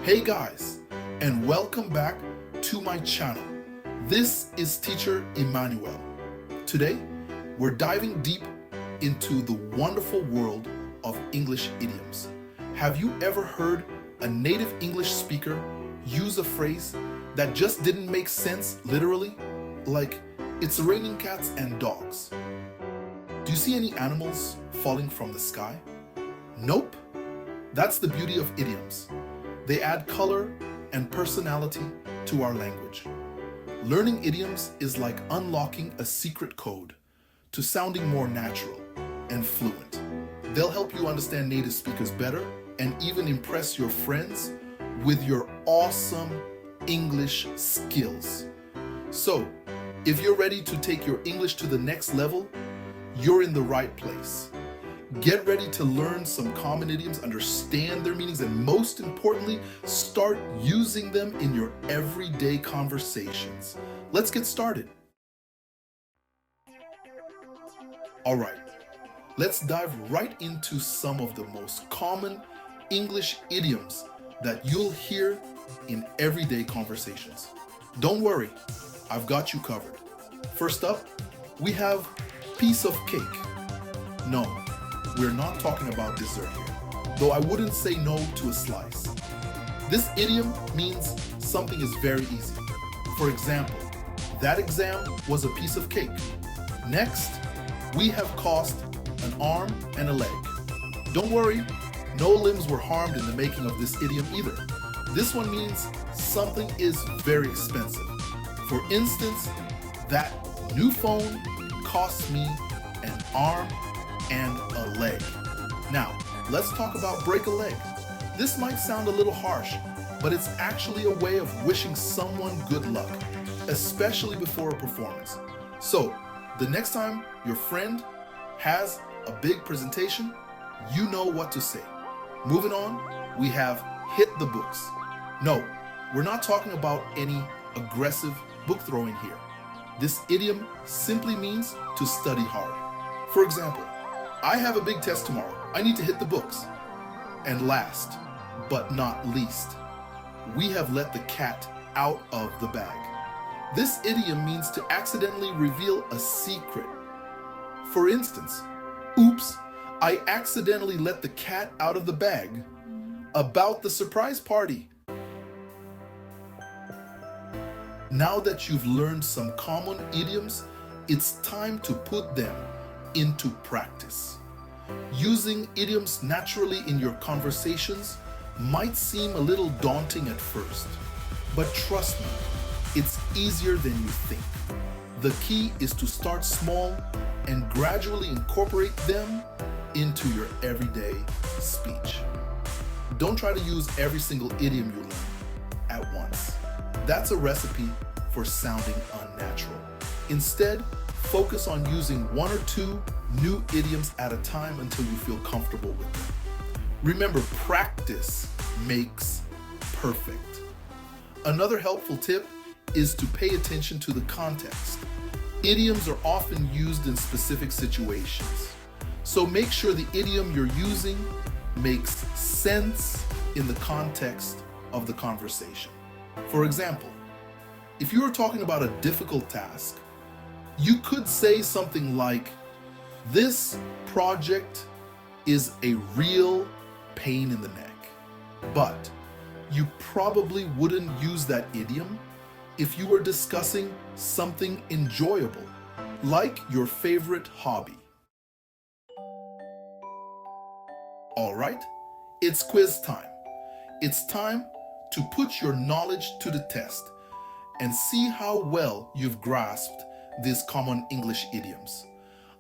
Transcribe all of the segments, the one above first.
Hey guys, and welcome back to my channel. This is Teacher Emmanuel. Today, we're diving deep into the wonderful world of English idioms. Have you ever heard a native English speaker use a phrase that just didn't make sense literally? Like, it's raining cats and dogs. Do you see any animals falling from the sky? Nope. That's the beauty of idioms. They add color and personality to our language. Learning idioms is like unlocking a secret code to sounding more natural and fluent. They'll help you understand native speakers better and even impress your friends with your awesome English skills. So, if you're ready to take your English to the next level, you're in the right place. Get ready to learn some common idioms, understand their meanings, and most importantly, start using them in your everyday conversations. Let's get started. All right, let's dive right into some of the most common English idioms that you'll hear in everyday conversations. Don't worry, I've got you covered. First up, we have piece of cake. No, we're not talking about dessert here, though I wouldn't say no to a slice. This idiom means something is very easy. For example, that exam was a piece of cake. Next, we have cost an arm and a leg. Don't worry, no limbs were harmed in the making of this idiom either. This one means something is very expensive. For instance, that new phone cost me an arm and a leg. Now, let's talk about break a leg. This might sound a little harsh, but it's actually a way of wishing someone good luck, especially before a performance. So, the next time your friend has a big presentation, you know what to say. Moving on, we have hit the books. No, we're not talking about any aggressive book throwing here. This idiom simply means to study hard. For example, I have a big test tomorrow. I need to hit the books. And last, but not least, we have let the cat out of the bag. This idiom means to accidentally reveal a secret. For instance, oops, I accidentally let the cat out of the bag about the surprise party. Now that you've learned some common idioms, it's time to put them into practice. Using idioms naturally in your conversations might seem a little daunting at first, but trust me, it's easier than you think. The key is to start small and gradually incorporate them into your everyday speech. Don't try to use every single idiom you learn at once. That's a recipe for sounding unnatural. Instead, focus on using one or two new idioms at a time until you feel comfortable with them. Remember, practice makes perfect. Another helpful tip is to pay attention to the context. Idioms are often used in specific situations, so make sure the idiom you're using makes sense in the context of the conversation. For example, if you are talking about a difficult task, you could say something like, "This project is a real pain in the neck." But you probably wouldn't use that idiom if you were discussing something enjoyable, like your favorite hobby. All right, it's quiz time. It's time to put your knowledge to the test and see how well you've grasped these common English idioms.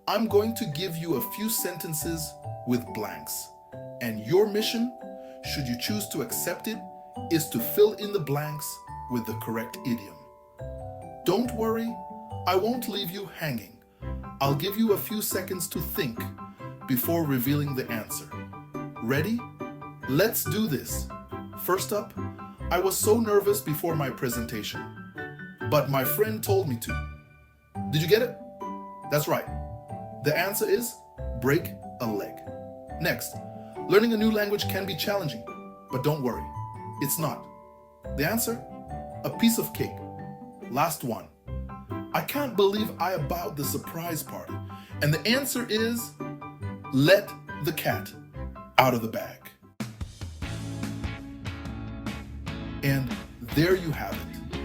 I'm going to give you a few sentences with blanks, and your mission, should you choose to accept it, is to fill in the blanks with the correct idiom. Don't worry, I won't leave you hanging. I'll give you a few seconds to think before revealing the answer. Ready? Let's do this. First up, I was so nervous before my presentation, but my friend told me to. Did you get it? That's right. The answer is break a leg. Next, learning a new language can be challenging, but don't worry. It's not. The answer? A piece of cake. Last one. I can't believe I about the surprise party. And the answer is, let the cat out of the bag. And there you have it.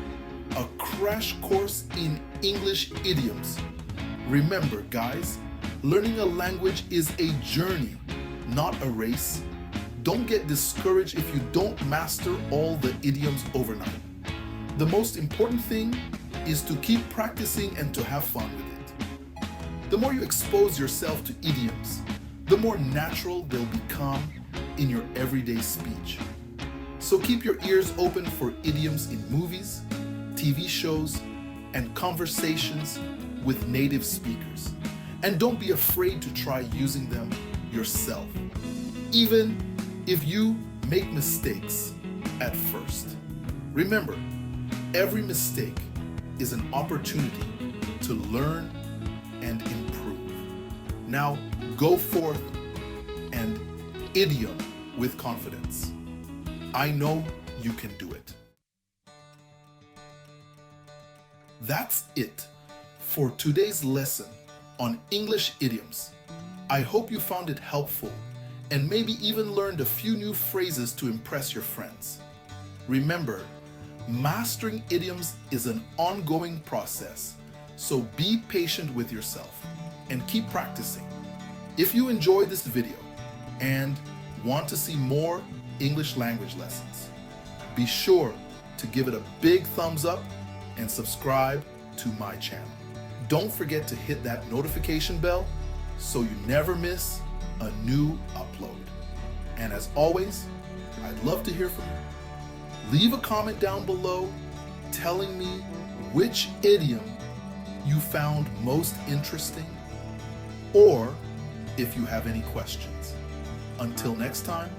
A crash course in English idioms. Remember, guys, learning a language is a journey, not a race. Don't get discouraged if you don't master all the idioms overnight. The most important thing is to keep practicing and to have fun with it. The more you expose yourself to idioms, the more natural they'll become in your everyday speech. So keep your ears open for idioms in movies, TV shows, and conversations with native speakers. And don't be afraid to try using them yourself, even if you make mistakes at first. Remember, every mistake is an opportunity to learn and improve. Now go forth and idiom with confidence. I know you can do it. That's it for today's lesson on English idioms. I hope you found it helpful and maybe even learned a few new phrases to impress your friends. Remember, mastering idioms is an ongoing process, so be patient with yourself and keep practicing. If you enjoyed this video and want to see more English language lessons, be sure to give it a big thumbs up and subscribe to my channel. Don't forget to hit that notification bell so you never miss a new upload. And as always, I'd love to hear from you. Leave a comment down below telling me which idiom you found most interesting, or if you have any questions. Until next time,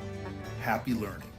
happy learning.